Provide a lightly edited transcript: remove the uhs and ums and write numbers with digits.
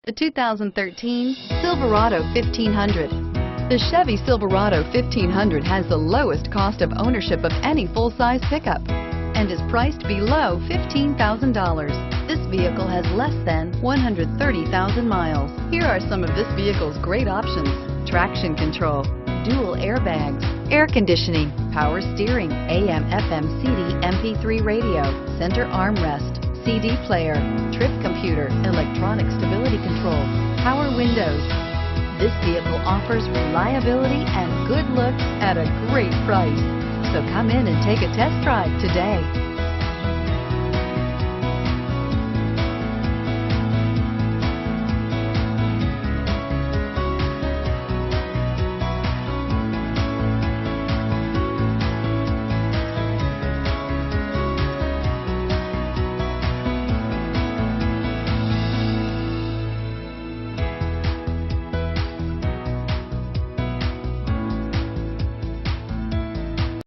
The 2013 Silverado 1500. The Chevy Silverado 1500 has the lowest cost of ownership of any full-size pickup and is priced below $15,000. This vehicle has less than 130,000 miles. Here are some of this vehicle's great options: traction control, dual airbags, air conditioning, power steering, AM/FM CD MP3 radio, center armrest, CD player, trip computer, electronic stability control, power windows. This vehicle offers reliability and good looks at a great price. So come in and take a test drive today.